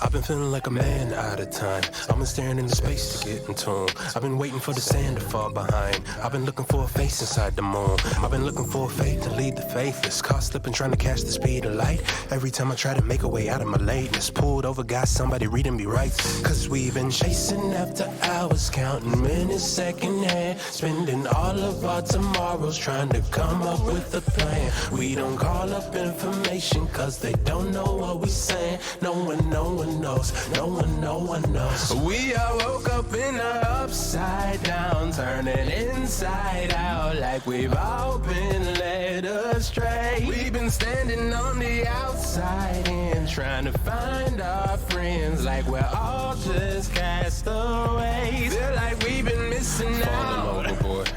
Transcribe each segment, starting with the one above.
I've been feeling like a man out of time. I've been staring into space to get in tune. I've been waiting for the sand to fall behind. I've been looking for a face inside the moon. I've been looking for a faith to lead the faithless. Caught slipping trying to catch the speed of light. Every time I try to make a way out of my lateness, pulled over, got somebody reading me right. Cause we've been chasing after hours, counting minutes second hand, spending all of our tomorrows trying to come up with a plan. We don't call up information cause they don't know what we saying. No one knows, no one knows. We all woke up in a upside down, turning inside out like we've all been led astray. We've been standing on the outside in, trying to find our friends like we're all just castaways. Feel like we've been missing out. Falling overboard,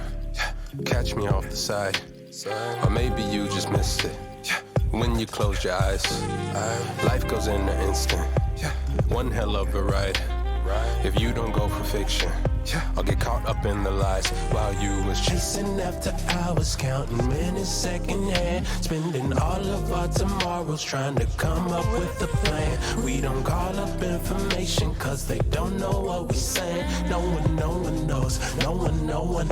catch me off the side. Or maybe you just missed it when you closed your eyes. Life goes in an instant, one hell of a ride. If you don't go for fiction, I'll get caught up in the lies while you was chasing after hours, counting minutes second hand, spending all of our tomorrows trying to come up with a plan. We don't call up information cause they don't know what we saying. No one knows, no one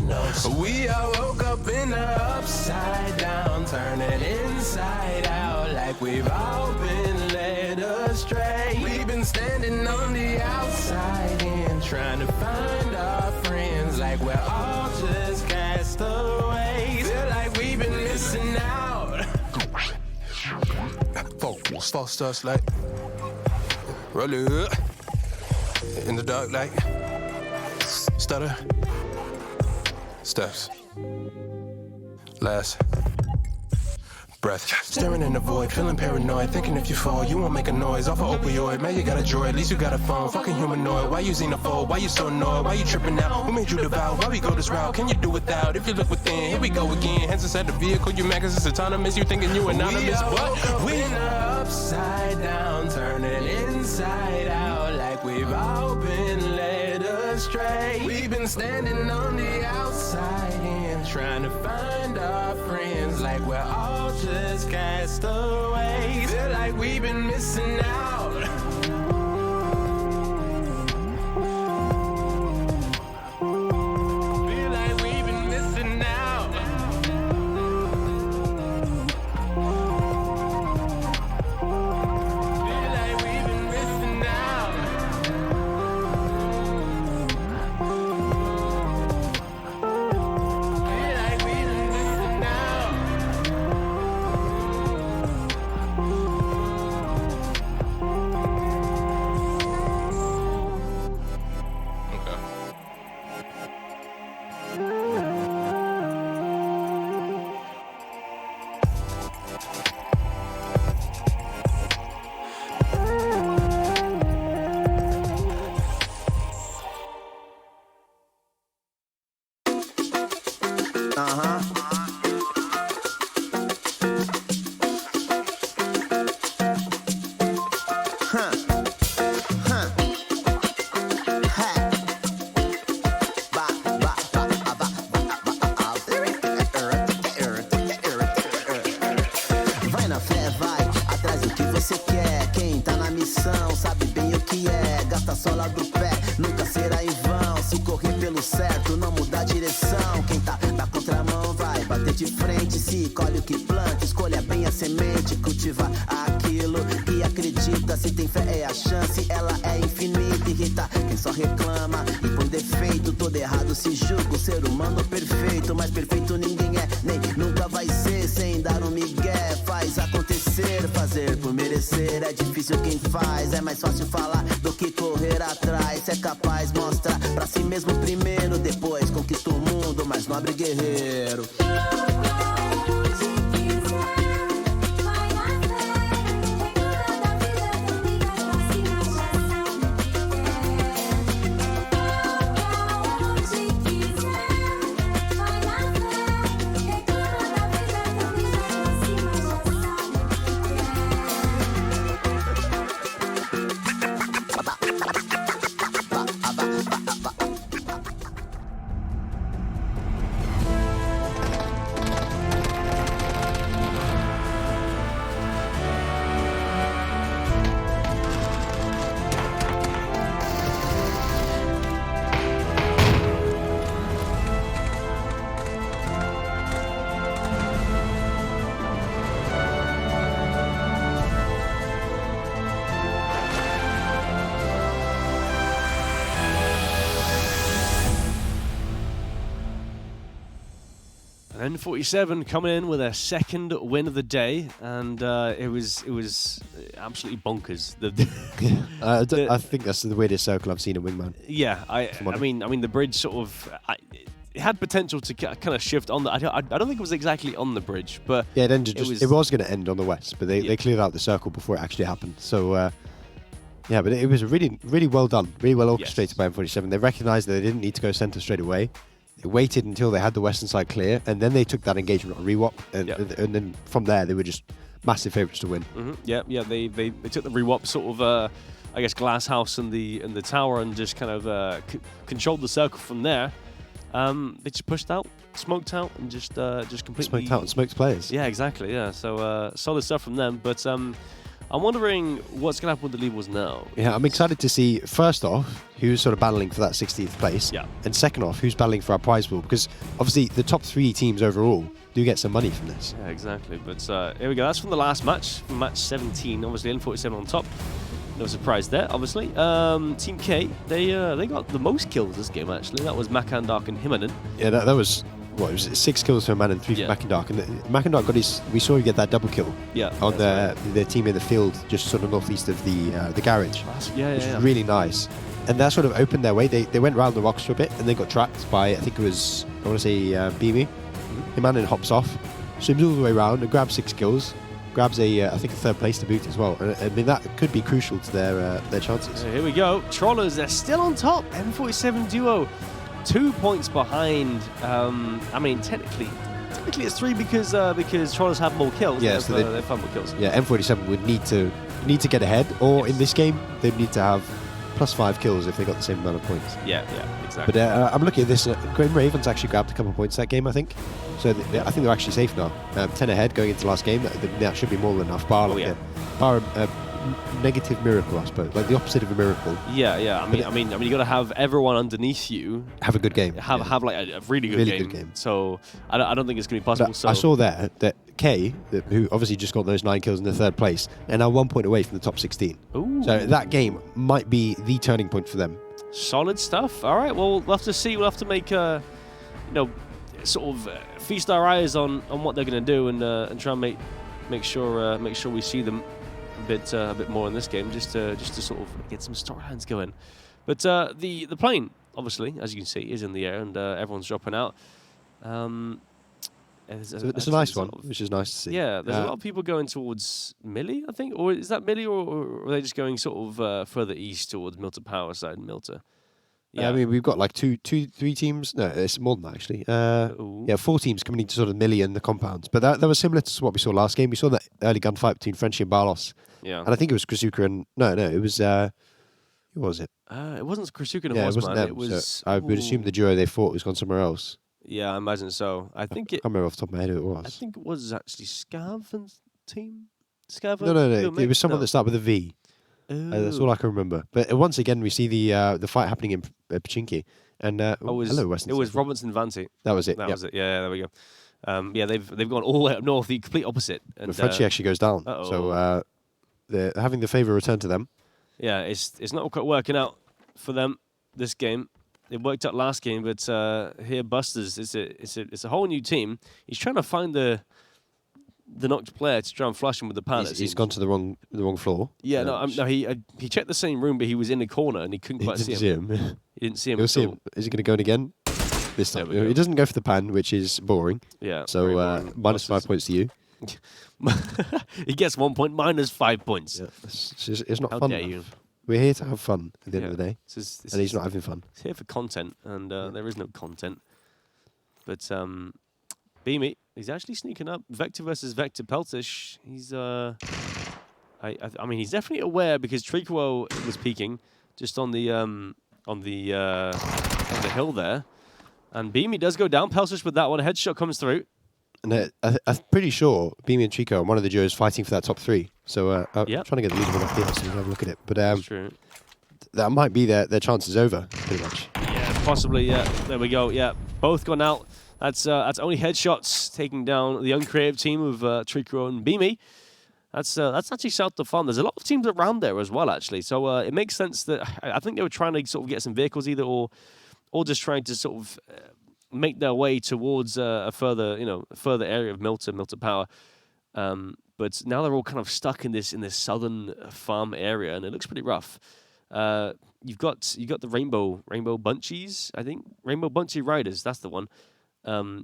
knows. We all woke up in the upside down, turning inside out like we've all been led astray. We've been standing on the outside in, trying to find our friends like we're all just castaways. Feel like we've been missing out. False starts like roll it in the dark like stutter steps last breath. Staring in the void, feeling paranoid, thinking if you fall, you won't make a noise. Off an opioid, man, you got a droid, at least you got a phone. Fucking humanoid, why you xenophobe? Why you so annoyed? Why you tripping out? Who made you devout? Why we go this route? Can you do without? If you look within, here we go again. Hands inside the vehicle, you mad cause it's autonomous. You thinking you anonymous, but we upside down, turning inside out like we've all been led astray. We've been standing on the outside in, trying to find our friends like we're all just castaways. Feel like we've been missing out. Feel like we've been missing out. Feel like we've been missing out. Feel like we've been missing out. Vai na fé, vai atrás do que você quer. Quem tá na missão sabe bem o que é. Gasta a sola do pé, nunca será em vão. Se correr pelo certo, não muda a direção. Quem tá na contramão vai bater de frente. Se colhe o que planta, escolha bem a semente. Cultiva aquilo que acredita. Se tem fé é a chance, ela é infinita. Irrita quem só reclama e põe defeito. Todo errado se julga o ser humano perfeito. Mas perfeito ninguém é, nem nunca vai ser. Sem dar um migué, faz acontecer. Fazer por merecer é difícil quem faz. É mais fácil falar do que correr atrás. Se é capaz, mostra pra si mesmo primeiro. Depois conquista o mundo, mais nobre guerreiro. N47 coming in with their second win of the day, and it was absolutely bonkers. I think that's the weirdest circle I've seen in Wingman. Yeah, I mean the bridge sort of it had potential to kind of shift on the. I don't think it was exactly on the bridge, but yeah, it was going to end on the west, but they cleared out the circle before it actually happened. So yeah, but it was really really well done, really well orchestrated by M47. They recognised that they didn't need to go center straight away. They waited until they had the western side clear, and then they took that engagement on rewop, and then from there they were just massive favourites to win. Yeah, They took the rewop sort of. I guess glass house and the tower, and just kind of controlled the circle from there. They just pushed out, smoked out, and just completely smoked out and smoked players. Yeah, exactly. Yeah, so solid stuff from them. But I'm wondering what's going to happen with the Leavers now. Yeah, I'm excited to see, first off, who's sort of battling for that 16th place. Yeah. And second off, who's battling for our prize pool. Because obviously the top 3 teams overall do get some money from this. Yeah, exactly. But here we go. That's from the last match, from match 17. Obviously, N47 on top. No surprise there, obviously. Team K, they got the most kills this game, actually. That was Makandark and Himanen. Yeah, that was... What, it was 6 kills for Man and 3 for Makandark. And Makandark we saw him get that double kill on the team in the field, just sort of northeast of the garage. Which was really nice. And that sort of opened their way. They went around the rocks for a bit, and they got trapped by, I think it was, I want to say, Beamy. Himanen hops off, swims all the way around, and grabs 6 kills. Grabs I think a 3rd place to boot as well. I mean, that could be crucial to their chances. Here we go. Trollers, they're still on top. M47 duo, 2 points behind. I mean, technically it's 3 because Trollers have more kills. Yeah, so they've had more kills. Yeah, M47 would need to get ahead, or in this game they'd need to have +5 kills if they got the same amount of points. Yeah, exactly. But I'm looking at this. Grim Ravens actually grabbed a couple of points that game, I think. So I think they're actually safe now. 10 ahead going into last game. That should be more than enough. Bar a negative miracle, I suppose, like the opposite of a miracle. Yeah. I mean, you got to have everyone underneath you have a good game. Have like a really good game. So I don't think it's going to be possible. So I saw there that K, who obviously just got those 9 kills in the 3rd place, and now 1 point away from the top 16. Ooh. So that game might be the turning point for them. Solid stuff. All right. Well, we'll have to see. We'll have to make sort of feast our eyes on what they're going to do, and try and make sure we see them a bit more in this game, just to sort of get some storylines going. But the plane, obviously, as you can see, is in the air, and everyone's dropping out. It's a nice one, which is nice to see. Yeah, there's a lot of people going towards Millie, I think, or is that Millie, or are they just going sort of further east towards Milter Power side and Milter? Yeah, I mean, we've got like 3 teams. No, it's more than that, actually. 4 teams coming into sort of Millie and the compounds. But that was similar to what we saw last game. We saw that early gunfight between Frenchie and Barlos. Yeah. And I think it was Krasuka and... No, it was... who was it? It wasn't Krasuka and it wasn't them. It was... So I would assume the duo they fought was gone somewhere else. Yeah, I imagine so. I can't remember off the top of my head who it was. I think it was actually Scav and team? Scav? No. It was someone that started with a V. That's all I can remember. But once again, we see the fight happening in Pachinki. And hello, Western. It was Robinson Vanti. That was it. That was it. Yeah, there we go. Yeah, they've gone all the way up north, the complete opposite. And but Frenchie actually goes down. So they're having the favour returned to them. Yeah, it's not quite working out for them this game. It worked out last game, but here Busters, it's a whole new team. He's trying to find the knocked player to try and flush him with the pan. He's gone to the wrong floor. Yeah, no, he checked the same room, but he was in the corner and he couldn't quite see him. He didn't see him. He'll see him. Is he going to go in again? This time. He doesn't go for the pan, which is boring. Yeah. So minus 5 points to you. He gets 1 point, minus 5 points. Yeah, it's not How fun. Dare you? We're here to have fun at the end of the day. And he's not having fun. He's here for content, and there is no content. But Beamy, he's actually sneaking up. Vector versus Vector Peltish. He's I mean, he's definitely aware because Triquo was peeking just on the hill there, and Beamy does go down. Peltish with that one. A headshot comes through. And I'm pretty sure Beamy and Trico are one of the duos fighting for that top 3. So I'm trying to get the leaderboard up here so we can have a look at it. But That's true. That might be their chances over, pretty much. Yeah, possibly. Yeah, there we go. Yeah, both gone out. That's only headshots taking down the uncreative team of Trico and Beamy. That's actually south of fun. There's a lot of teams around there as well, actually. So it makes sense that I think they were trying to sort of get some vehicles either, or just trying to sort of make their way towards a further area of Milton Power. But now they're all kind of stuck in this southern farm area, and it looks pretty rough. You've got the Rainbow Bunchies, I think. Rainbow Bunchy Riders, that's the one.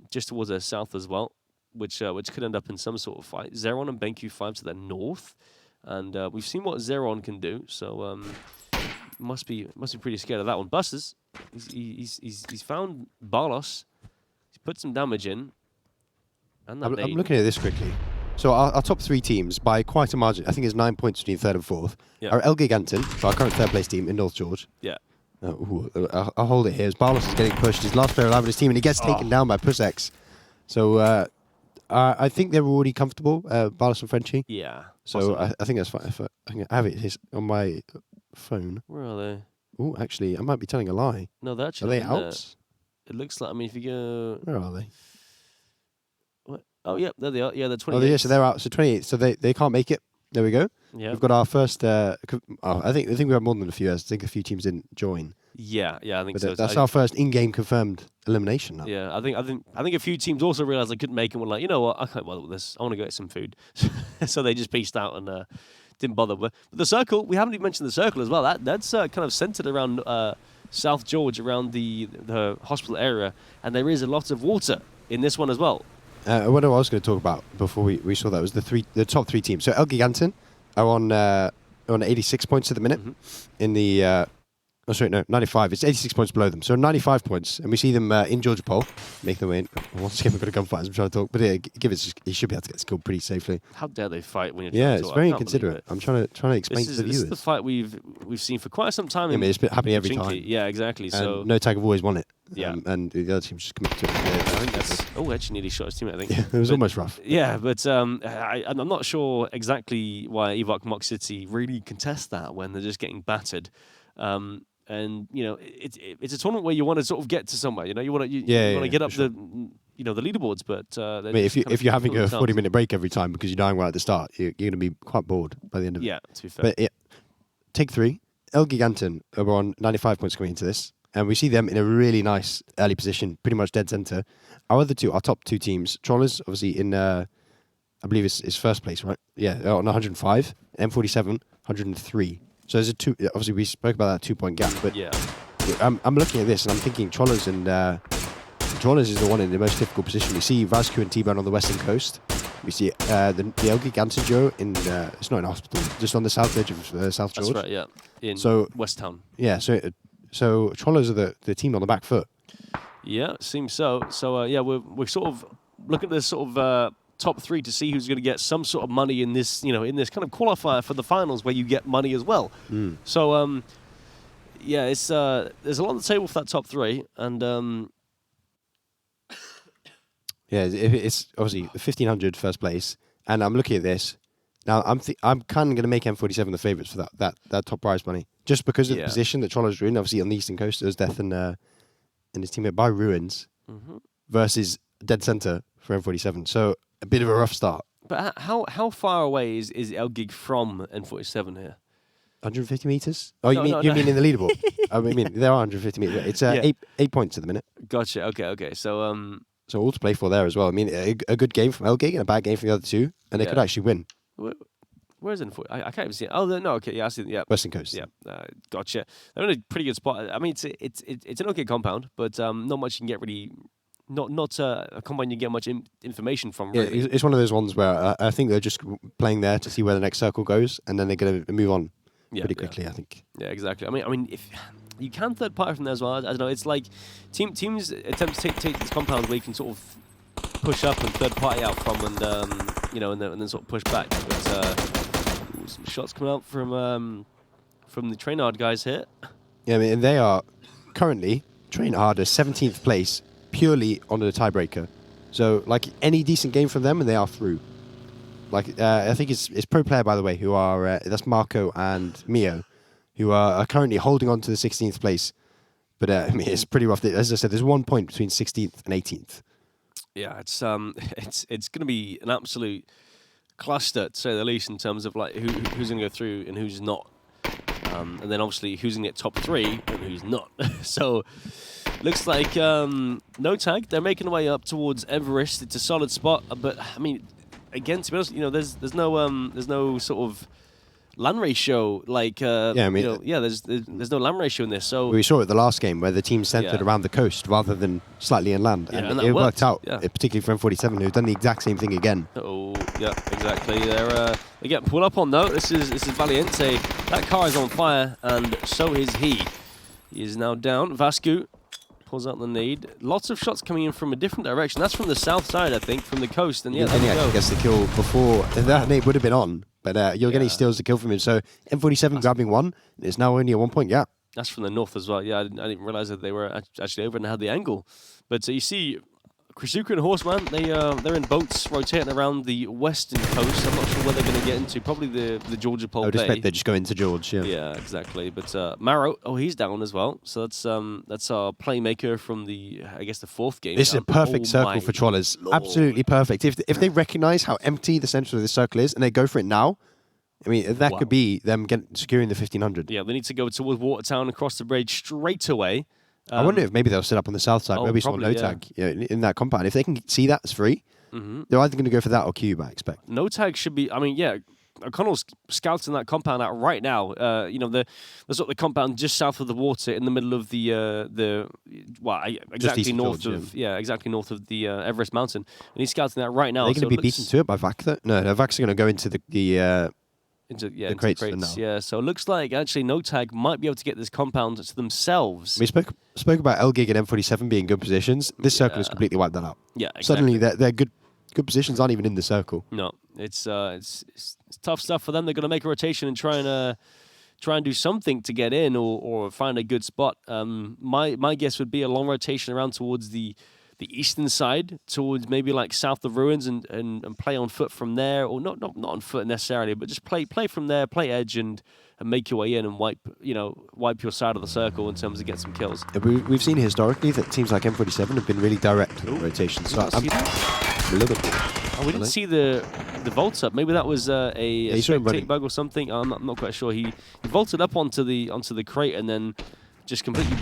Just towards the south as well, which could end up in some sort of fight. Zeron and BenQ 5 to the north, and we've seen what Zeron can do, so must be pretty scared of that one. Busters, he's found Barlos. He's put some damage in. And I'm looking at this quickly. So our top 3 teams, by quite a margin, I think it's 9 points between 3rd and 4th, are El Giganten, so our current 3rd place team in North George. Yeah. I'll hold it here. As Barlos is getting pushed, his last player alive in his team, and he gets taken down by Pusex. So I think they were already comfortable, Barlos and Frenchie. Yeah. So I think that's fine. If I can have it on my phone. Where are they? Oh, actually, I might be telling a lie. No, they're actually Are they out? It looks like, I mean, if you go... Where are they? What? Oh, yeah, there they are. Yeah, they're 28. Oh, yeah, so they're out. So 28. So they can't make it. There we go. Yeah. We've got our first... I think we have more than a few. I think a few teams didn't join. Yeah, I think so. That's our first in-game confirmed elimination now. Yeah, I think a few teams also realized they couldn't make it and were like, you know what, I can't bother with this. I want to go get some food. So they just peaced out and didn't bother. But the circle, we haven't even mentioned the circle as well. That's kind of centered around South George, around the hospital area, and there is a lot of water in this one as well. What I was going to talk about before we saw that was the top 3 teams. So El Giganten are on 86 points at the minute in the... 95. It's 86 points below them. So 95 points. And we see them in Georgia Pole make their way in. Once again, we've got a gunfight as I'm trying to talk. But he should be able to get killed pretty safely. How dare they fight when you're trying to it's very inconsiderate. I'm trying to explain to the viewers. This is the fight we've seen for quite some time. I mean, it's been happening every time. Yeah, exactly. So No Tag have always won it. Yeah. And the other team just committed to it. I think that's... Oh, actually nearly shot his teammate, I think. Yeah, it was almost rough. Yeah, but I'm not sure exactly why Evoc Mock City really contest that when they're just getting battered. And it's a tournament where you want to sort of get to somewhere. You want to get up the leaderboards. But I mean, if you're having a 40-minute break every time because you're dying right at the start, you're going to be quite bored by the end of it. Yeah, to be fair. But take 3, El Giganten are on 95 points coming into this, and we see them in a really nice early position, pretty much dead center. Our top 2 teams, Trollers, obviously in I believe it's first place, right? Yeah, on 105, M47, 103. So there's obviously we spoke about that 2-point gap, but yeah, I'm looking at this and I'm thinking Trollers is the one in the most difficult position. We see Vazku and T-Bone on the western coast. We see the El Giganten duo in it's not in hospital, just on the south edge of South George. That's right, yeah, in West Town. Yeah, so Trollers are the team on the back foot. Yeah, seems so. So we're sort of looking at this sort of top 3 to see who's going to get some sort of money in this, in this kind of qualifier for the finals where you get money as well. So, it's there's a lot on the table for that top 3, and it's obviously 1,500 first place, and I'm looking at this now. I'm kind of going to make M47 the favourites for that top prize money, just because of the position that Trollers are in. Obviously, on the eastern coast, there's Death and his teammate by Ruins versus dead center for M47. So. A bit of a rough start. But how far away is El Gig from N47 here? 150 meters? Oh, you mean in the leaderboard? I mean, there are 150 meters. It's 8 points at the minute. Gotcha. Okay. So all to play for there as well. I mean, a good game from El Gig and a bad game from the other 2, and they could actually win. Where's N40? I can't even see it. Oh, no. Okay, yeah, I see it. Yeah, Western Coast. Yeah, gotcha. They're in a pretty good spot. I mean, it's an okay compound, but not much you can get really. Not a combine you get much information from, really. Yeah, it's one of those ones where I think they're just playing there to see where the next circle goes, and then they're going to move on pretty quickly, I think. Yeah, exactly. I mean, if you can third party from there as well, I don't know. It's like teams attempt to take these compounds where you can sort of push up and third party out from, and and then sort of push back. But some shots coming out from the Trainhard guys here. Yeah, I mean, they are currently Trainhard at 17th place. Purely on the tiebreaker, so like any decent game from them and they are through. Like I think it's Pro Player, by the way, who are that's Marco and Mio, who are currently holding on to the 16th place. But I mean, it's pretty rough. As I said, there's 1 point between 16th and 18th. Yeah, it's going to be an absolute cluster, to say the least, in terms of like who's going to go through and who's not, and then obviously who's going to get top 3 and who's not. So. Looks like no tag. They're making their way up towards Everest. It's a solid spot, but I mean, again, to be honest, there's no sort of land ratio like there's no land ratio in this. So we saw it the last game where the team centered around the coast rather than slightly inland, and it worked out. Particularly for M47, who've done the exact same thing again. Oh, yeah, exactly. They get pulled up on though. This is Valiente. That car is on fire, and so is he. He is now down. Vascu pulls out the nade. Lots of shots coming in from a different direction. That's from the south side, I think, from the coast. And yeah, he actually gets the kill before that nade would have been on. But Yevgeny steals the kill from him. So M47 grabbing one. It's now only a 1 point gap. That's from the north as well. Yeah, I didn't realize that they were actually over and had the angle. But you see, Krisuka and Horseman, they're in boats rotating around the western coast. I'm not sure where they're going to get into. Probably the Georgia Pole Bay. I would expect they just go into George. Yeah. Yeah, exactly. But Maro, he's down as well. So that's our playmaker from the fourth game. This is a perfect circle for Trollers. Lord. Absolutely perfect. If they recognise how empty the centre of the circle is and they go for it now, I mean, that could be them securing the 1500. Yeah, they need to go towards Watertown, across the bridge straight away. I wonder if maybe they'll sit up on the south side where we saw no tag in that compound. If they can see that as free, they're either going to go for that or cube, I expect. No tag should be, O'Connell's scouting that compound out right now. The sort of the compound just south of the water in the middle of exactly north of the Everest Mountain. And he's scouting that right now. Are they going to be beaten to it by VAC though? No, VAC's going to go into the crates. Yeah, so it looks like actually No Tag might be able to get this compound to themselves. We spoke about L-Gig and M47 being good positions. This circle has completely wiped that out. Yeah, exactly. Suddenly their good positions aren't even in the circle. No, it's tough stuff for them. They're going to make a rotation and try and do something to get in or find a good spot. My guess would be a long rotation around towards the eastern side, towards maybe like south of ruins and play on foot from there, or not on foot necessarily, but just play from there, play edge and make your way in and wipe your side of the circle in terms of get some kills. We've seen historically that teams like M47 have been really direct with rotations. So I'm a little bit. Oh, we didn't see the vault up. Maybe that was a spectate bug or something. I'm not quite sure. He vaulted up onto the crate and then just completely,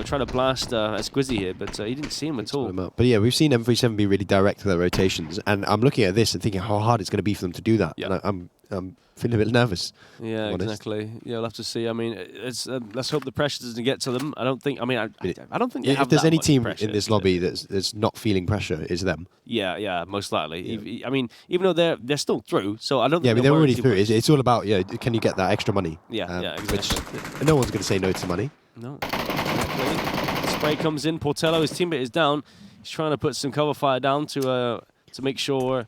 trying to blast Squizzy here, but he didn't see him at all. But yeah, we've seen M47 be really direct with their rotations, and I'm looking at this and thinking how hard it's going to be for them to do that. Yeah. And I'm feeling a bit nervous. Yeah, exactly. Yeah, we'll have to see. I mean, it's let's hope the pressure doesn't get to them. I don't think. I mean, I don't think. If there's any team in this lobby that's not feeling pressure, it's them. Yeah, most likely. Yeah. I mean, even though they're still through, so I don't. Yeah, they're already through. It's all about can you get that extra money? Yeah, exactly. Which no one's going to say no to money. No. Spray comes in. Portello, his teammate is down. He's trying to put some cover fire down to make sure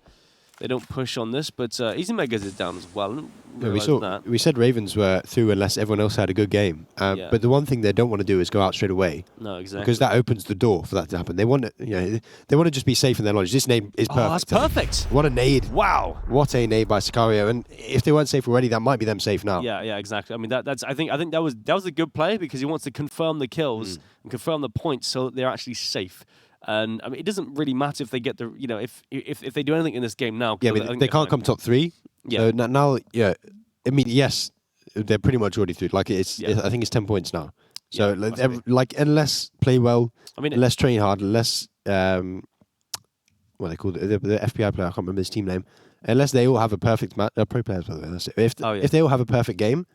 they don't push on this, but Easy Megas is down as well. Yeah, we said Ravens were through unless everyone else had a good game. But the one thing they don't want to do is go out straight away. No, exactly. Because that opens the door for that to happen. They want to just be safe in their knowledge. This nade is perfect. Oh, that's perfect. What a nade. Wow. What a nade by Sicario. And if they weren't safe already, that might be them safe now. Yeah, exactly. I mean, that's. I think that was a good play because he wants to confirm the kills and confirm the points so that they're actually safe. And I mean, it doesn't really matter if they get the, if they do anything in this game now. Yeah, I mean, they can't come top 3. Yeah. So now, I mean, yes, they're pretty much already through. Like I think it's 10 points now. So unless play well, unless train hard, unless what they call it, the FBI player, I can't remember his team name. Unless they all have a perfect match, pro players by the way. That's it. If they all have a perfect game,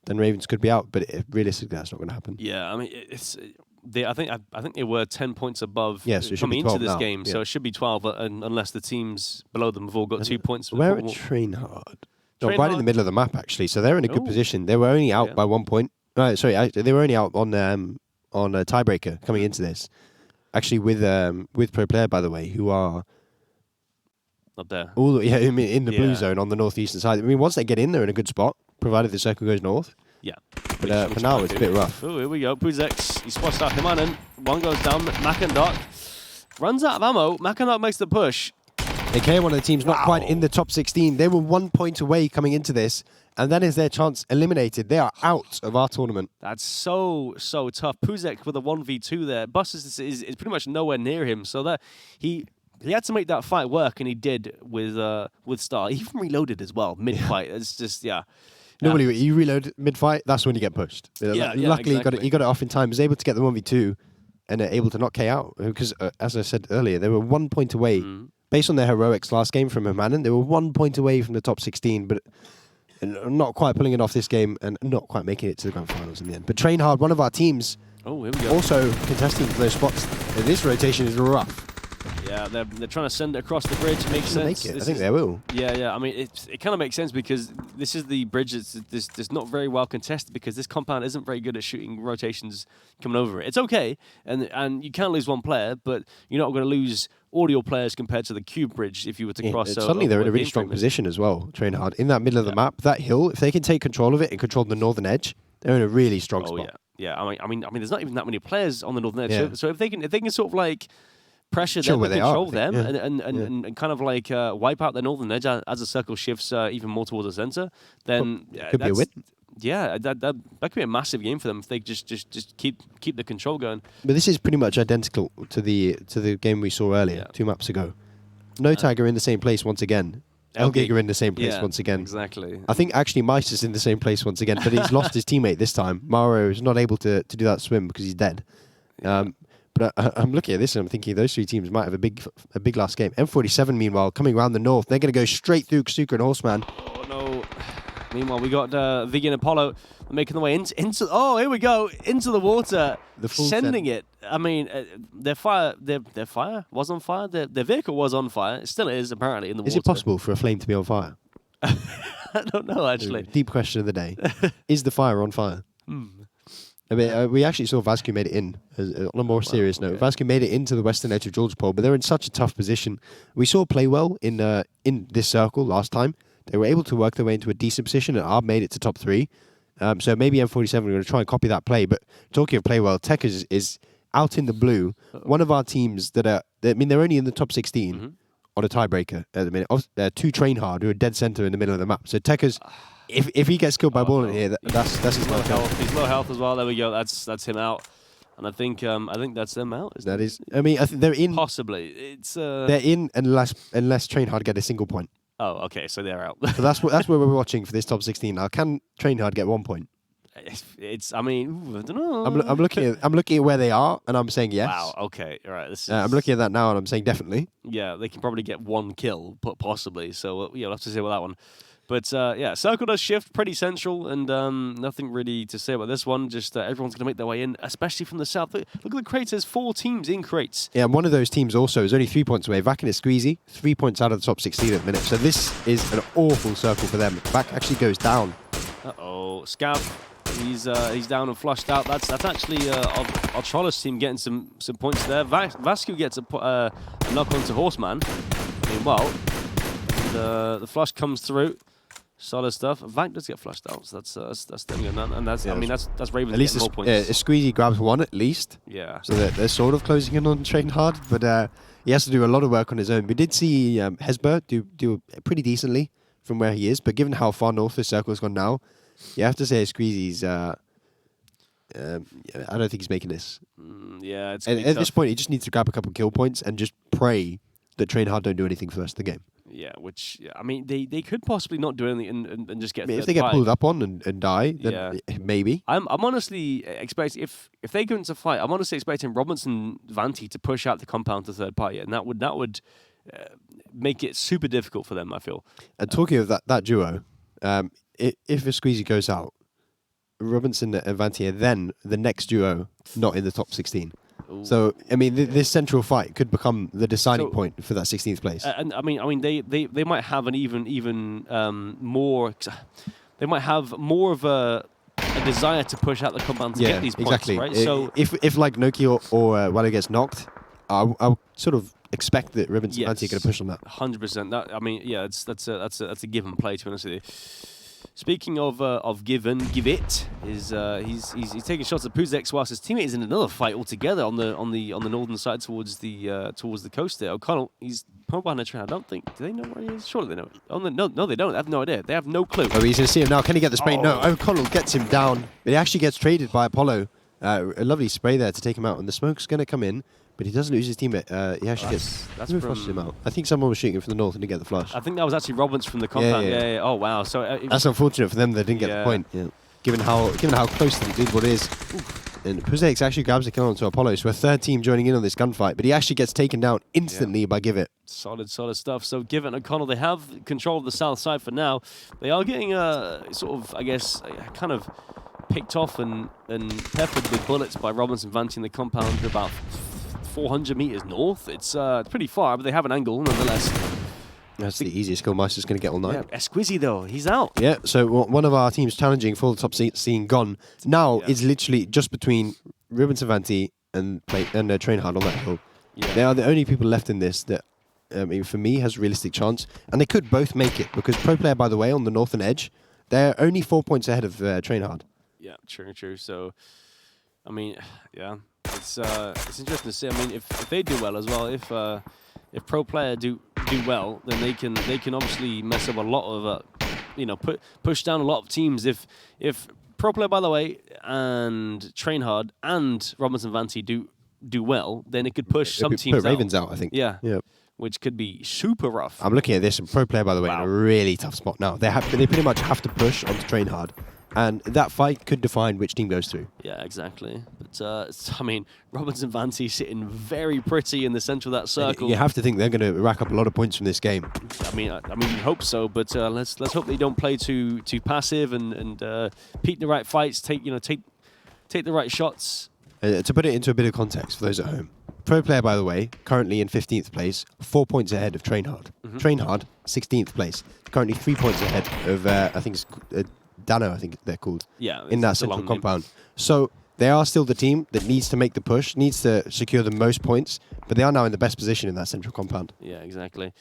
then Ravens could be out. But realistically, that's not going to happen. Yeah, I mean, I think they were 10 points above coming into this now. game, so it should be 12 unless the teams below them have all got 2 points. Where at train hard? No, right in the middle of the map actually, so they're in a good position. They were only out by 1 point. They were only out on a tiebreaker coming into this. Actually, with pro player by the way, who are up there. In the blue zone on the northeastern side. I mean, once they get in, they're in a good spot, provided the circle goes north. Yeah. But for now, it's a bit rough. Oh, here we go. Puzex, he spotted out Himanen. One goes down. Makandok runs out of ammo. Makandok makes the push. AK, one of the teams not quite in the top 16. They were 1 point away coming into this, and that is their chance eliminated. They are out of our tournament. That's so tough. Puzek with a 1v2 there. Bus is pretty much nowhere near him, so that he had to make that fight work, and he did with Star. He even reloaded as well mid-fight. It's just Normally, you reload mid-fight, that's when you get pushed. Luckily, exactly. he got it off in time. He was able to get the 1v2 and are able to knock K out. Because, as I said earlier, they were 1 point away. Based on their heroics last game from Hermanen, they were 1 point away from the top 16, but not quite pulling it off this game and not quite making it to the grand finals in the end. But Train Hard, one of our teams, also contesting for those spots. This rotation is rough. Yeah, they're trying to send it across the bridge. Makes sense. I think they will. Yeah. I mean, it kind of makes sense because this is the bridge that's not very well contested because this compound isn't very good at shooting rotations coming over it. It's okay, and you can lose one player, but you're not going to lose all your players compared to the cube bridge if you were to cross. Suddenly they're in a really strong position as well, Train Hard. In that middle of the map, that hill, if they can take control of it and control the northern edge, they're in a really strong spot. Yeah. I mean, there's not even that many players on the northern edge. So if they can sort of like pressure them and control them and kind of like wipe out the northern edge as the circle shifts even more towards the center, then could be a win. Yeah, that could be a massive game for them if they just keep the control going. But this is pretty much identical to the game we saw earlier, 2 maps ago. No Tag are in the same place once again. Elgig are in the same place once again. Exactly. I think actually Mice is in the same place once again, but he's lost his teammate this time. Mauro is not able to do that swim because he's dead. But I'm looking at this and I'm thinking those 3 teams might have a big last game. M47, meanwhile, coming around the north. They're going to go straight through Kasuka and Horseman. Oh, no. Meanwhile, we got Viggy and Apollo making the way into... Oh, here we go. Into the water. Sending it. I mean, their fire was on fire. Their vehicle was on fire. It still is, apparently, in the water. Is it possible for a flame to be on fire? I don't know, actually. Deep question of the day. Is the fire on fire? I mean, we actually saw Vascu made it in. On a more serious note, Vascu made it into the western edge of George Pole, but they're in such a tough position. We saw play well in this circle last time. They were able to work their way into a decent position, and Arb made it to top 3. So maybe M47 are going to try and copy that play. But talking of play well, Tech is out in the blue. One of our teams they're only in the top 16 on a tiebreaker at the minute. 2 Train Hard, who are dead center in the middle of the map. So Tekker's... If he gets killed by ball in here, that's his low health. He's low health as well. There we go. That's him out, and I think that's them out. I think they're in. Possibly, it's they're in unless Train Hard get a single point. Oh, okay, so they're out. So that's where we're watching for this top 16 now. Can Train Hard get 1 point? I mean, I don't know. I'm looking at where they are, and I'm saying yes. Wow. Okay. All right. I'm looking at that now, and I'm saying definitely. Yeah, they can probably get 1 kill, possibly. So we'll have to see about that one. But circle does shift pretty central, and nothing really to say about this one. Just everyone's going to make their way in, especially from the south. Look at the crates. There's 4 teams in crates. Yeah, and one of those teams also is only 3 points away. Vac and Squeezy, 3 points out of the top 16 at the minute. So this is an awful circle for them. Vac actually goes down. Uh-oh. Scav, he's down and flushed out. That's actually our Trollos team getting some points there. Vascu gets a knock onto Horseman. Meanwhile, the flush comes through. Solid stuff. Vac does get flushed out, so that's them getting that, and that's that's Ravens at least getting more points. Squeezy grabs 1 at least. Yeah. So they're sort of closing in on Train Hard, but he has to do a lot of work on his own. We did see Hesber do pretty decently from where he is, but given how far north this circle has gone now, you have to say Squeezy's. I don't think he's making this. Yeah, it's at this point, he just needs to grab a couple kill points and just pray that Train Hard don't do anything for the rest of the game. Yeah, which, I mean, they could possibly not do anything and just get. If they get pulled up on and die, then maybe. I'm honestly expecting if they go into fight, I'm honestly expecting Robinson Vanti to push out the compound to third party, and that would make it super difficult for them, I feel. And talking of that duo, if a Squeezy goes out, Robinson and Vanti are then the next duo not in the top 16. Ooh. So I mean, this central fight could become the deciding point for that 16th place. And I mean, they might have an even more. They might have more of a desire to push out the compound to get these points, exactly. Right? So if like Noki or Wallo gets knocked, I'll sort of expect that Robinson and Vanti are going to push on that. 100%. I mean, yeah, that's a given play, to be honest with you. Speaking of give it, he's taking shots at Puzek whilst his teammate is in another fight altogether on the northern side towards the coast there. O'Connell, he's probably behind a train. I don't think. Do they know where he is? Surely they know. Oh, no, they don't. They have no idea. They have no clue. Oh, he's going to see him now. Can he get the spray? Oh. No. O'Connell gets him down. But he actually gets traded by Apollo. A lovely spray there to take him out, and the smoke's going to come in. But he doesn't lose his teammate. He actually flushes him out. I think someone was shooting from the north and didn't get the flush. I think that was actually Robbins from the compound. Yeah. Oh wow. So that's unfortunate for them. They didn't get the point. Yeah. Given how close they did what is. And Puzex actually grabs the kill onto Apollo, so a third team joining in on this gunfight, but he actually gets taken down instantly by Give It. Solid stuff. So Give It and O'Connell, they have control of the south side for now. They are getting sort of, I guess, kind of picked off and peppered with bullets by Robinson Vanty in the compound about 400 meters north. It's pretty far, but they have an angle nonetheless. That's the easiest kill Meister's going to get all night. Yeah, Esquizzy though, he's out. Yeah, so one of our teams challenging for the top scene gone. Now is literally just between Robinson Vanty and Train Hard on that hill. Yeah. They are the only people left in this that, for me, has a realistic chance. And they could both make it, because Pro Player, by the way, on the northern edge, they're only 4 points ahead of Train Hard. Yeah, true. So, I mean, yeah, it's interesting to see. I mean, if they do well as well, if Pro Player do well, then they can obviously mess up a lot of push down a lot of teams. If Pro Player, by the way, and Train Hard and Robinson Vanty do well, then it could push some teams put Ravens out, I think. Yeah. Which could be super rough. I'm looking at this, and Pro Player, by the way, in a really tough spot now. They pretty much have to push onto Train Hard. And that fight could define which team goes through. Yeah, exactly. But, I mean, Robinson Vanty sitting very pretty in the center of that circle. You have to think they're going to rack up a lot of points from this game. I mean, you hope so, but let's hope they don't play too passive and peek the right fights, take the right shots. To put it into a bit of context for those at home, Pro Player, by the way, currently in 15th place, 4 points ahead of Train Hard. Train Hard, 16th place, currently 3 points ahead of, I think it's Dano, I think they're called, in that central compound. So they are still the team that needs to make the push, needs to secure the most points, but they are now in the best position in that central compound. Yeah, exactly.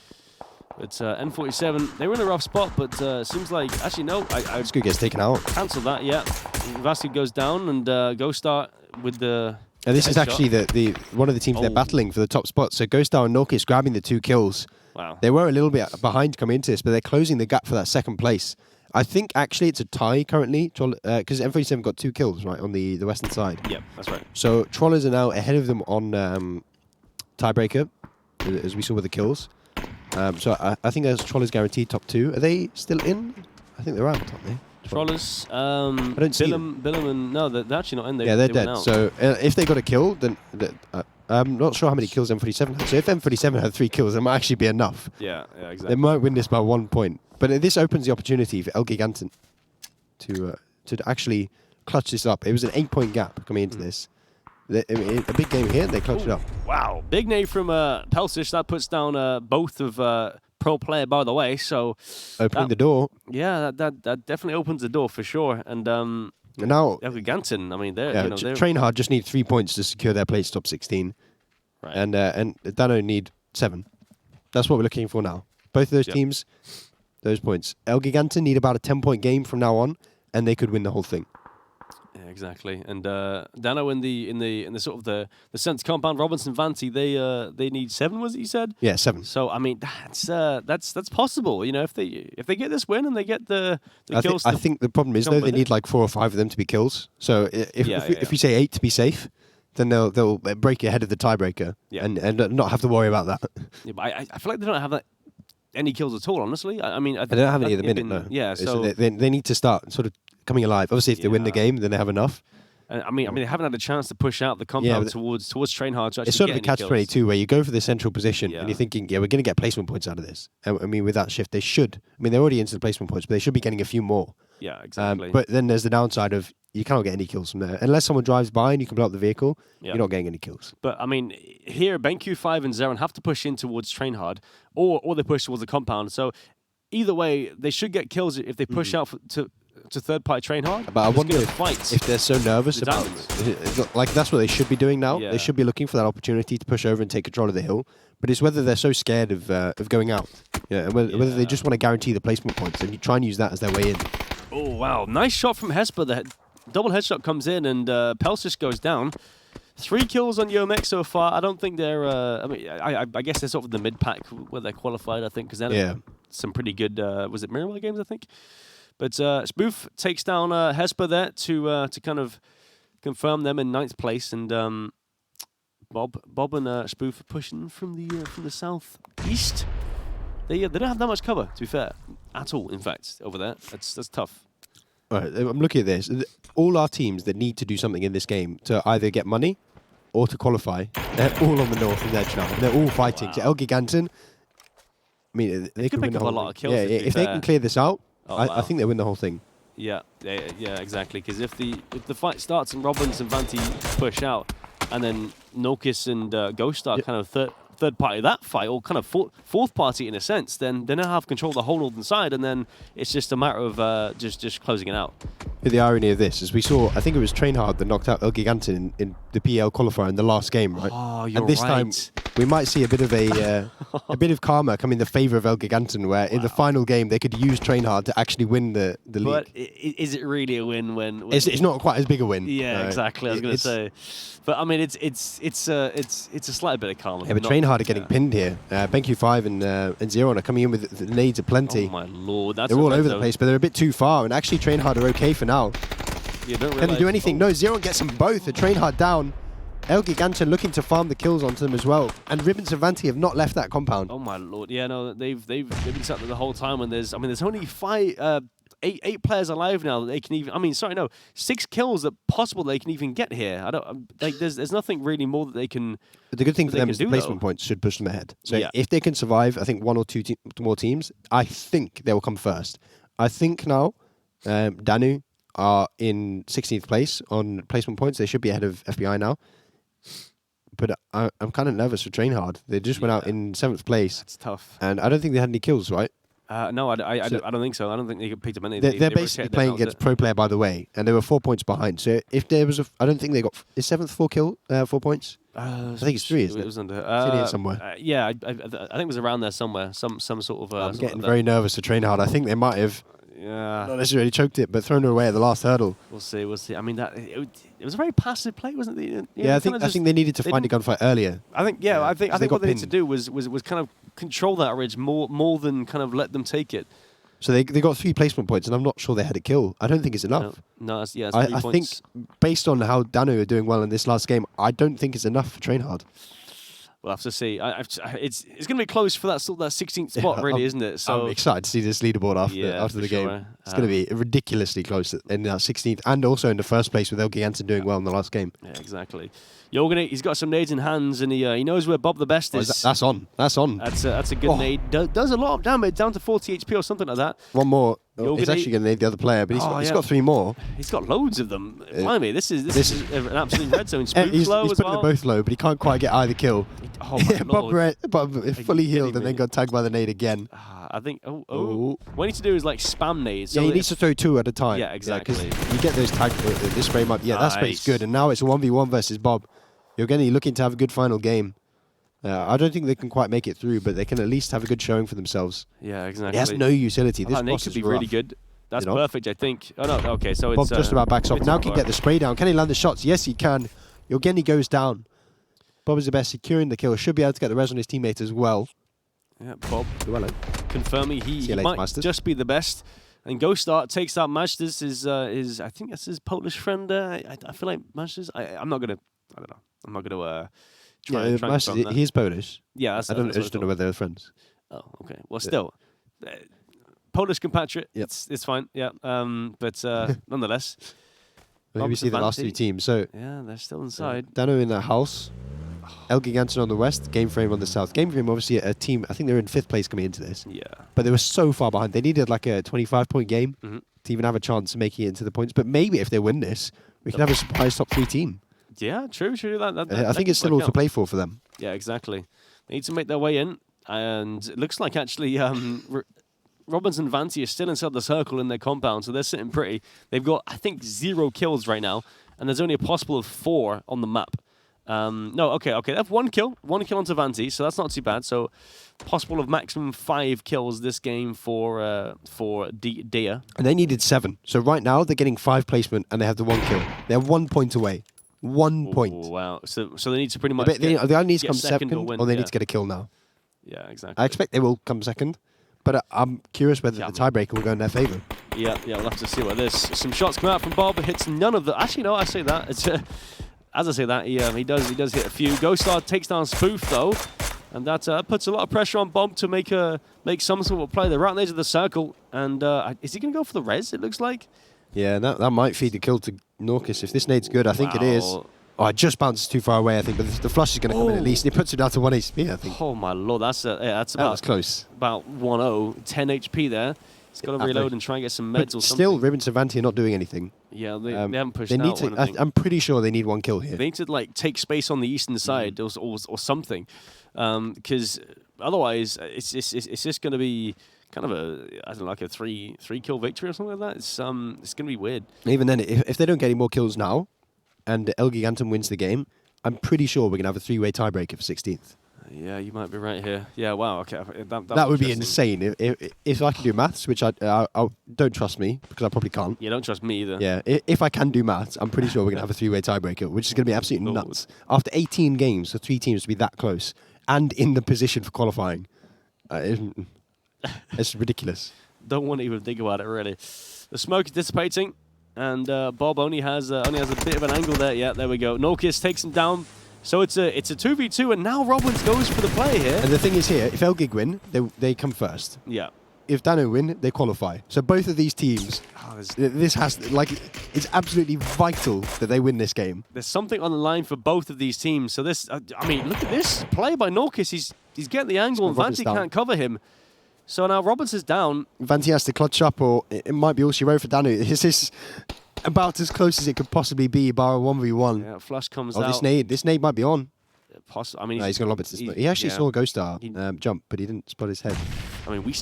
But N47, they were in a rough spot, but seems like, actually no, Scoot gets taken out. Cancel that, yeah. Vasky goes down and Ghostar with the... And this is actually the one of the teams they're battling for the top spot. So Ghostar and Norkis grabbing the 2 kills. Wow. They were a little bit behind coming into this, but they're closing the gap for that second place. I think actually it's a tie currently, because N47 got 2 kills, right, on the western side. Yeah, that's right. So Trollers are now ahead of them on tiebreaker, as we saw with the kills. So I think there's Trollers guaranteed top 2. Are they still in? I think they're out, aren't they? Trollers, I don't see them. Billam and no, they're actually not in there. Yeah, they're dead. So if they got a kill, then I'm not sure how many kills M47 had. So if M47 had 3 kills, it might actually be enough. Yeah, exactly. They might win this by 1 point. But this opens the opportunity for El Giganten to actually clutch this up. It was an 8-point gap coming into this. A big game here, they clutched it up. Wow. Big nade from Pelsish. That puts down both of Pro Player, by the way. So opening the door. Yeah, that definitely opens the door for sure. And now El Giganten, I mean, they're Train Hard just need 3 points to secure their place top 16. Right. And Dano need 7. That's what we're looking for now. Both of those teams, those points. El Giganten need about a 10-point game from now on, and they could win the whole thing. Yeah, exactly. And Dano in the sort of the sense compound, Robinson Vanty, they need 7, was it you said? Yeah, 7. So I mean that's possible. You know, if they get this win and they get the kills. I think the problem is though they need like 4 or 5 of them to be kills. So if we say 8 to be safe, then they'll break it ahead of the tiebreaker and not have to worry about that. Yeah, but I feel like they don't have any kills at all, honestly. I mean, they don't have any at the minute, no. Yeah, so they need to start sort of coming alive. Obviously, if they win the game, then they have enough. I mean, they haven't had a chance to push out the compound towards Train Hard. It's sort of a catch-22 where you go for the central position and you're thinking, we're going to get placement points out of this. I mean, with that shift, they should. I mean, they're already into the placement points, but they should be getting a few more. Yeah, exactly. But then there's the downside of you cannot get any kills from there. Unless someone drives by and you can blow up the vehicle, you're not getting any kills. But, I mean, here, BenQ5 and Zeron have to push in towards Train Hard, or they push towards the compound. So, either way, they should get kills if they push out to third-party Train Hard. But I wonder if they're so nervous about it. Like, that's what they should be doing now. Yeah. They should be looking for that opportunity to push over and take control of the hill. But it's whether they're so scared of going out. And whether they just want to guarantee the placement points and you try and use that as their way in. Oh, wow. Nice shot from Hesper. The double headshot comes in and Pelsish goes down. 3 kills on EMEA so far. I don't think they're... I mean, I guess they're sort of the mid-pack where they're qualified, I think, because they're some pretty good... was it Mirror games, I think? But Spoof takes down Hesper there to kind of confirm them in 9th place, and Bob and Spoof are pushing from the southeast. They don't have that much cover, to be fair, at all. In fact, over there, that's tough. All right, I'm looking at this. All our teams that need to do something in this game to either get money or to qualify, they're all on the northern edge now. They're all fighting. So El Giganten, I mean, they could win the whole a lot of kills. Yeah, if they can clear this out, I think they win the whole thing. Yeah, exactly. Because if the fight starts and Robbins and Vanti push out, and then Nokis and Ghost are kind of third party that fight, or kind of fourth party in a sense, then they now have control of the whole northern side, and then it's just a matter of just closing it out. The irony of this is we saw, I think it was Trainhard that knocked out El Giganten in the PL qualifier in the last game, right? Oh, you're and this right. time we might see a bit of a bit of karma come in the favour of El Giganten, where in the final game they could use Trainhard to actually win the league. But is it really a win when it's not quite as big a win? Yeah, exactly. I was going to say, but I mean it's a slight bit of karma. Yeah, but Trainhard are getting pinned here. BenQ5 and Zeron are coming in with the nades aplenty. Oh my lord, that's they're all over the place, but they're a bit too far. And actually, Trainhard are okay for now. You don't Can they do anything? No, Zeron gets them both. The Trainhard down. El Giganten looking to farm the kills onto them as well. And Ribbons and Vanti have not left that compound. Oh my lord, yeah, no, they've been sat there the whole time. And there's only eight players alive now that they can even. I mean, sorry, no, 6 kills that possible they can even get here. I don't like. There's nothing really more that they can. But the good thing for them is the placement points should push them ahead. So if they can survive, I think 1 or 2 more teams, I think they will come first. I think now Danu are in 16th place on placement points. They should be ahead of FBI now. But I'm kind of nervous for Trainhard. They just went out in 7th place. That's tough. And I don't think they had any kills, right? No, I don't think so. I don't think they picked up any. They're basically playing against pro player, by the way, and they were 4 points behind. So if there was I don't think they got... Is 7th 4 points? I think it's 3, isn't it? It was under. It's in here somewhere. Yeah, I think it was around there somewhere. Some sort of... I'm getting very nervous for Trainhard. I think they might have... Yeah. Not necessarily choked it, but thrown it away at the last hurdle. We'll see. I mean, it was a very passive play, wasn't it? Yeah, I think they needed to find a gunfight earlier. I think what they need to do was kind of control that ridge more than kind of let them take it. So they got 3 placement points, and I'm not sure they had a kill. I don't think it's enough. No, it's 3 I points. think based on how Danu are doing well in this last game, I don't think it's enough for Trainhard. We'll have to see. It's going to be close for that 16th spot, really, isn't it? So I'm excited to see this leaderboard after the game. It's going to be ridiculously close in that 16th, and also in the first place with El Giganten doing well in the last game. Yeah, exactly. He's got some nades in hands, and he knows where Bob the Best is. That's on. That's on. That's a good nade. Does a lot of damage, down to 40 HP or something like that. One more. He's actually going to need the other player, but he's got 3 more. He's got loads of them. Blimey, this is an absolute red zone. He's putting them both low, but he can't quite get either kill. Oh my lord. Bob fully healed and then got tagged by the nade again. I think. What you need to do is like spam nades. So he needs to throw 2 at a time. Yeah, exactly. You get those tagged. This spray might. Yeah, that spray's good. And now it's a 1v1 versus Bob. You're looking to have a good final game. I don't think they can quite make it through, but they can at least have a good showing for themselves. Yeah, exactly. It has no utility. This boss could be really good. That's perfect, I think. Oh no, okay, so Bob it's just about backs off. Now can get the spray down. Can he land the shots? Yes, he can. Yevgeny goes down. Bob is the best, securing the kill. Should be able to get the res on his teammate as well. Yeah, Bob confirming he might Masters. just be the best. And Ghostar takes out Masters. I think that's his Polish friend. I feel like Masters. I'm not gonna. I don't know. I'm not gonna try and confirm that. He's Polish. Yeah, I just don't know whether they're friends. Oh, okay. Well, still, Polish compatriot. Yep. It's fine. Yeah. But nonetheless. Maybe we see the last 2 teams. So yeah, they're still inside. Dano in the house. El Giganten on the west, Game Frame on the south. Game Frame obviously a team, I think they're in 5th place coming into this. Yeah. But they were so far behind. They needed like a 25-point game to even have a chance of making it into the points. But maybe if they win this, we can have a surprise top 3 team. Yeah, true. I think it's still all to play for them. Yeah, exactly. They need to make their way in. And it looks like actually Robbins and Vanti are still inside the circle in their compound. So they're sitting pretty. They've got, I think, 0 kills right now. And there's only a possible of 4 on the map. No, okay. They have 1 kill onto Vanti, so that's not too bad. So, possible of maximum 5 kills this game for Dia. And they needed 7. So right now they're getting 5 placement and they have the 1 kill. They're 1 point away. 1 point. Wow. So they need to pretty much. They either need to come second second or they need to get a kill now. Yeah, exactly. I expect they will come second, but I'm curious whether the tiebreaker will go in their favour. Yeah. We'll have to see what this. Some shots come out from Bob. Hits none of the. Actually, no. I say that. It's. As I say that, he does hit a few. Ghostar takes down Spoof though, and that puts a lot of pressure on Bob to make some sort of play. They're right on the edge of the circle, and is he going to go for the res? It looks like. Yeah, that might feed the kill to Norcus. If this nade's good, I think it is. Oh, it just bounced too far away, I think, but the flush is going to come in at least. It puts it down to 1 HP, I think. Oh my lord, that's about close. About 1-0, 10 HP there. He's got to reload and try and get some meds or something. Still, Riven Savanti are not doing anything. Yeah, they haven't pushed they need out. To, I'm pretty sure they need 1 kill here. They need to like take space on the eastern side or something, because otherwise it's just going to be kind of like a 3 kill victory or something like that. It's going to be weird. Even then, if they don't get any more kills now, and El Gigantum wins the game, I'm pretty sure we're going to have a 3-way tiebreaker for 16th. Yeah, you might be right here. Yeah, wow, okay. That would be insane. If I can do maths, which I don't trust me, because I probably can't. You don't trust me either. Yeah, if I can do maths, I'm pretty sure we're going to have a 3-way tiebreaker, which is going to be absolutely nuts. After 18 games, for 3 teams to be that close, and in the position for qualifying, it's ridiculous. Don't want to even think about it, really. The smoke is dissipating. And Bob only has a bit of an angle there. Yeah, there we go. Norcus takes him down. So it's a 2v2, and now Robbins goes for the play here. And the thing is here, if Elgig win, they come first. Yeah. If Dano win, they qualify. So both of these teams, it's absolutely vital that they win this game. There's something on the line for both of these teams. So this, I mean, look at this play by Norcus. He's getting the angle, and Vanti can't cover him. So now Robbins is down. Vanti has to clutch up, or it might be all she wrote for Danu. This is about as close as it could possibly be, bar a 1v1. Yeah, flash comes out. This nade might be on. I mean, no, he's going to lob it to He actually saw a Ghost Star jump, but he didn't spot his head. I mean,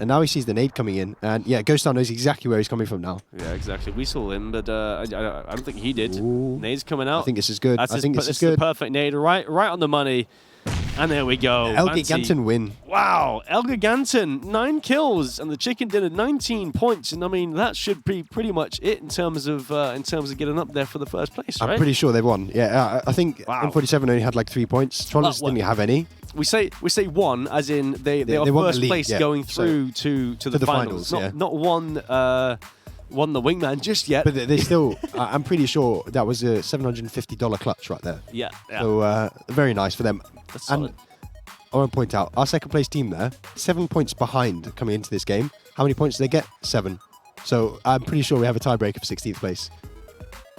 and now he sees the nade coming in, and yeah, Ghost Star knows exactly where he's coming from now. Yeah, exactly. We saw him, but I don't think he did. Ooh. Nade's coming out. I think this is good. This is the perfect nade, right on the money. And there we go. El Giganton win. Wow, El Giganton, 9 kills, and the Chicken Dinner 19 points. And I mean, that should be pretty much it in terms of getting up there for the first place, right? I'm pretty sure they won. Yeah, I think M47 only had like 3 points. Trollers didn't have any. We say 1 as in they are first place going through to the finals. Not won the Wingman just yet. But they still, I'm pretty sure that was a $750 clutch right there. Yeah. So very nice for them. That's and solid. I want to point out, our second place team there, 7 points behind coming into this game. How many points did they get? 7. So I'm pretty sure we have a tiebreaker for 16th place.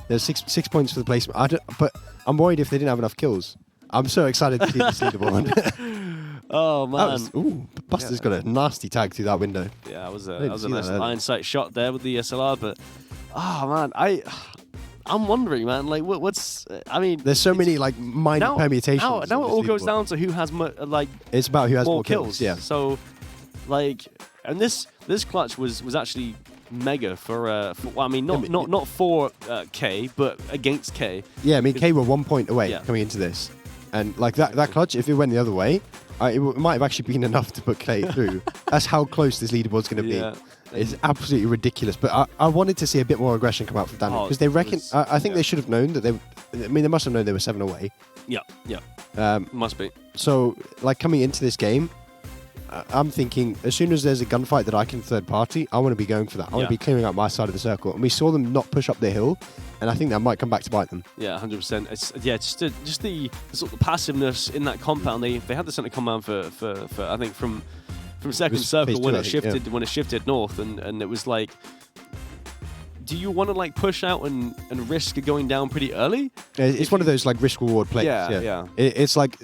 There's 6 points for the placement. But I'm worried if they didn't have enough kills. I'm so excited to see this leaderboard. Oh man! Buster's got a nasty tag through that window. Yeah, that was a nice line sight shot there with the SLR. But man, I'm wondering, man. Like, what's? I mean, there's so many like minor permutations. Now it all goes down to who has it's about who has more kills. Yeah. So, like, and this clutch was actually mega for well, I mean, not for K, but against K. Yeah, I mean, K were 1 point away coming into this. And like that clutch, if it went the other way, it might have actually been enough to put Clay through. That's how close this leaderboard's going to be. It's absolutely ridiculous. But I wanted to see a bit more aggression come out from Daniel because they reckon. I think they should have known that they. I mean, they must have known they were 7 away. Yeah. Must be. So, like coming into this game, I'm thinking as soon as there's a gunfight that I can third party, I want to be going for that. I want to be clearing out my side of the circle. And we saw them not push up the hill, and I think that might come back to bite them. Yeah, 100%. It's just the sort of passiveness in that compound. They had the center compound for I think from second circle when it shifted north, and it was like, do you want to like push out and risk going down pretty early? It's one of those like risk reward plays. Yeah. It's like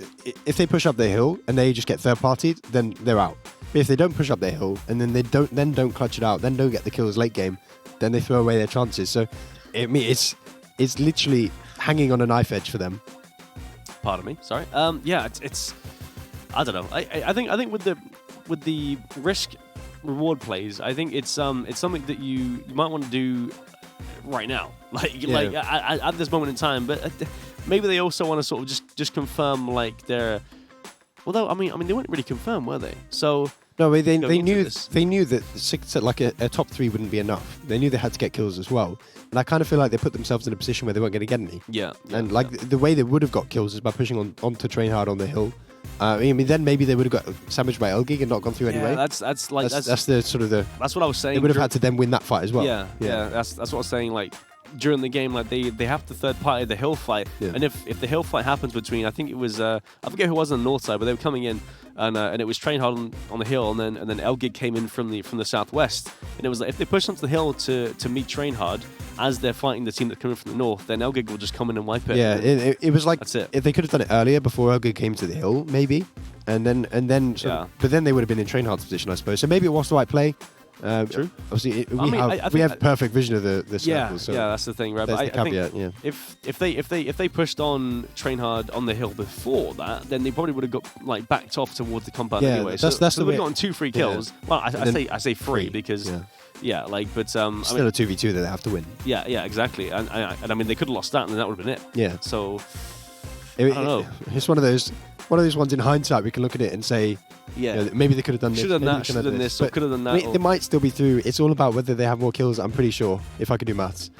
if they push up their hill and they just get third partied, then they're out. But if they don't push up their hill and then they don't clutch it out, then don't get the kills late game, then they throw away their chances. So it's literally hanging on a knife edge for them. Pardon me. Sorry. It's I don't know. I think with the risk reward plays, I think it's something that you might want to do right now, like at this moment in time. But maybe they also want to sort of just confirm like their. Although I mean they weren't really confirmed, were they? So no, they knew that 6 like a top 3 wouldn't be enough. They knew they had to get kills as well. And I kind of feel like they put themselves in a position where they weren't going to get any. Yeah. And the way they would have got kills is by pushing onto train hard on the hill. I mean, then maybe they would have got sandwiched by Elgig and not gone through anyway. That's the sort of That's what I was saying. They would have had to then win that fight as well. Yeah. That's what I was saying. Like, during the game, like they have to third party the hill fight, and if the hill fight happens between, I think it was I forget who was on the north side, but they were coming in, and it was Train Hard on the hill, and then Elgig came in from the southwest, and it was like if they push onto the hill to meet Train Hard as they're fighting the team that's coming from the north, then Elgig will just come in and wipe it. Yeah, it was like that's it. If they could have done it earlier before Elgig came to the hill, maybe, and then but then they would have been in Train Hard's position, I suppose. So maybe it was the right play. True. Obviously, we have perfect vision of the circles. So that's the thing, right? But I think if they pushed on Train Hard on the hill before that, then they probably would have got like backed off towards the compound anyway. That's so they gotten 2 free kills. Yeah. Well, I say free because. Yeah, but still a 2v2 that they have to win. Yeah, exactly. And I mean, they could have lost that, and then that would have been it. Yeah. So I don't know. It's one of those ones in hindsight we can look at it and say, maybe they could have done this. Should have done that. Should have done this. Or could have done that. They might still be through. It's all about whether they have more kills. I'm pretty sure if I could do maths.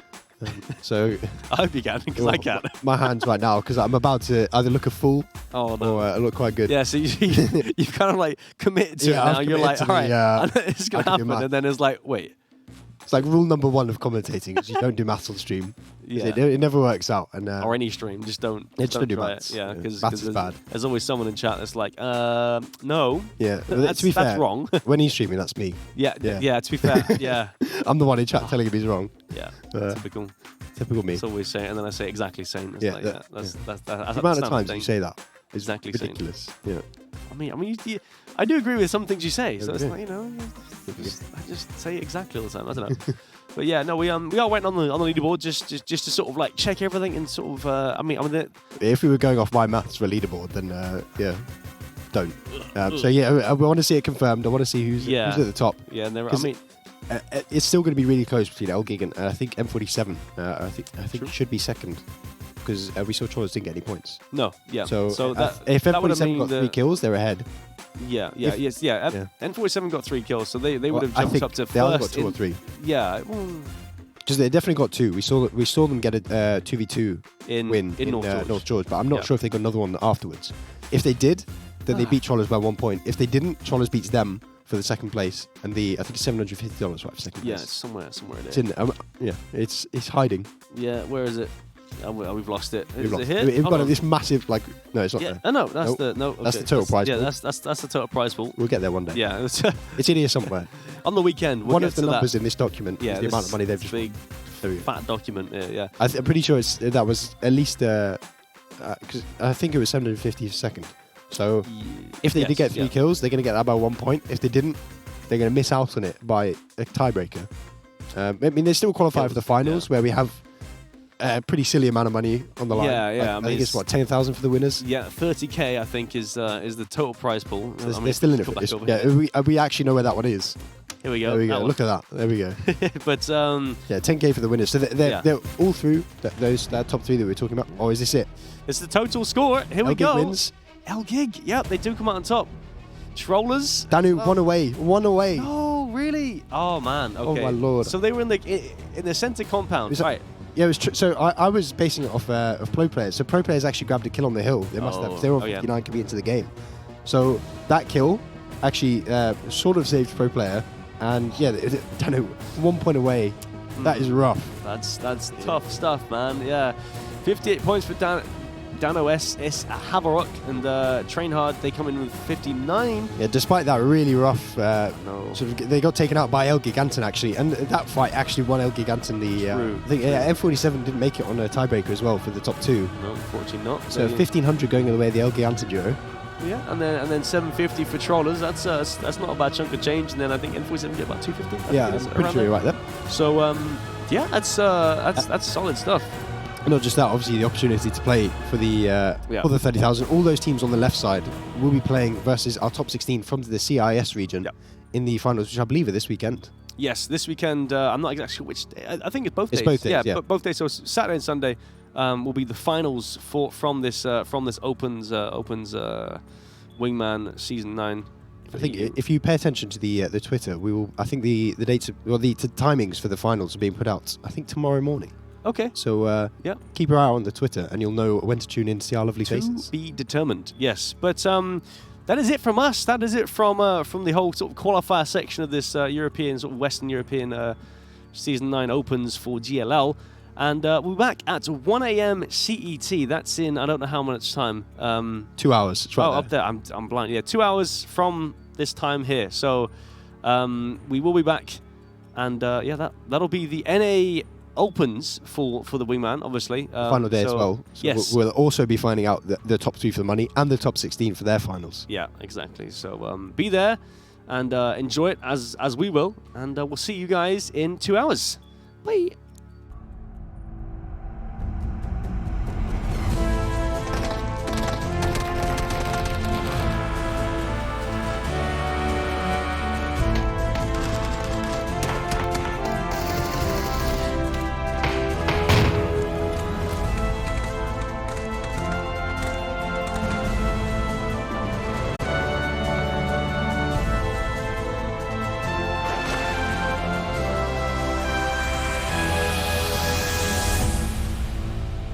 So I hope you can, because I can't. My hands right now, because I'm about to either look a fool or look quite good. Yeah, so you've kind of like committed to it now. You're like, all right, it's going to happen. And then it's like, wait. It's like rule number 1 of commentating is you don't do maths on stream. Yeah. It never works out. Or any stream, just don't do try maths. It. Yeah, because maths is bad. There's always someone in chat that's like, no. Yeah, to be fair, that's wrong. When he's streaming, that's me. Yeah, to be fair, yeah. I'm the one in chat telling him he's wrong. Yeah, typical me. It's always saying, and then I say exactly same. That's the amount of times you say that is exactly ridiculous. Same. Yeah. I mean, I do agree with some things you say. So it's like, I just say it exactly all the time. I don't know. But yeah, no, we are waiting on the leaderboard just to sort of like check everything and sort of. I mean, if we were going off my maths for a leaderboard, then don't. So yeah, I want to see it confirmed. I want to see who's at the top. Yeah, it's still going to be really close between Elgig and I think M47. I think it should be second. Because we saw Trollers didn't get any points. No, yeah. So if M47 got 3 kills, they're ahead. Yeah. N47 got 3 kills, so they would have jumped up to first. They only got 2 or 3. Yeah. Because they definitely got 2. We saw them get a 2v2 win in North George, but I'm not sure if they got another one afterwards. If they did, then they beat Trollers by 1 point. If they didn't, Trollers beats them for the second place, and I think it's $750 right for second place. Yeah, it's somewhere it is. It's hiding. Yeah, where is it? Oh, we've lost it. We've got this massive no, it's not there. No, that's the that's the total prize pool. Yeah, that's the total prize pool. We'll get there one day. Yeah, it's in here somewhere. On the weekend, one of the numbers in this document is the amount of money they've just big fat document. Yeah. I'm pretty sure that was at least because I think it was 750 a second. So if they did get 3 kills, they're going to get that by 1 point. If they didn't, they're going to miss out on it by a tiebreaker. I mean, they still qualify for the finals where we have a pretty silly amount of money on the line. Yeah. I think it's 10,000 for the winners. Yeah, 30k I think is the total prize pool. They're still in it for this. Yeah, we actually know where that one is. Here we go. There we go. Look at that. There we go. But 10k for the winners. So they're all through that top 3 that we were talking about. Or is this it? It's the total score. Here we go. Wins. Elgig. Yep, they do come out on top. Trollers. Danu, one away. Oh, really? Oh man. Okay. Oh my lord. So they were in the center compound, right? Yeah, it was true. So I was basing it off of pro players. So pro players actually grabbed a kill on the hill. They must have. They were 59 can be into the game. So that kill actually sort of saved pro player. And yeah, Danu, 1 point away. That is rough. That's tough stuff, man. Yeah, 58 points for Dano S Havarok and Train Hard. They come in with 59. Yeah, despite that really rough, sort of, they got taken out by El Giganton actually, and that fight actually won El Giganton the. I think M47 didn't make it on a tiebreaker as well for the top 2. No, unfortunately not. So 1,500 going the way of the El Giganton duo. Yeah, and then 750 for Trollers. That's not a bad chunk of change. And then I think M47 get about 250. Yeah, I'm pretty sure you're right there. So yeah, that's solid stuff. Not just that, obviously the opportunity to play for the 30,000. All those teams on the left side will be playing versus our top 16 from the CIS region in the finals, which I believe are this weekend. Yes, this weekend. I'm not exactly sure which day. I think it's both days. It's both days, yeah. Both days. So Saturday and Sunday will be the finals from this Opens Wingman Season 9. I think if you pay attention to the Twitter, we will. I think the dates, the timings for the finals are being put out. I think tomorrow morning. Okay. So keep your eye on the Twitter, and you'll know when to tune in to see our lovely faces. To be determined. Yes, but that is it from us. That is it from the whole sort of qualifier section of this European, sort of Western European Season 9 Opens for GLL. And we'll be back at 1 a.m. CET. That's in, I don't know how much time. 2 hours. It's right up there. I'm blind. Yeah, 2 hours from this time here. So we will be back. And yeah, that'll be the NA Opens for the Wingman, obviously. Final day as well. So yes. We'll also be finding out the top 3 for the money and the top 16 for their finals. Yeah, exactly. So be there and enjoy it as we will. And we'll see you guys in 2 hours. Bye.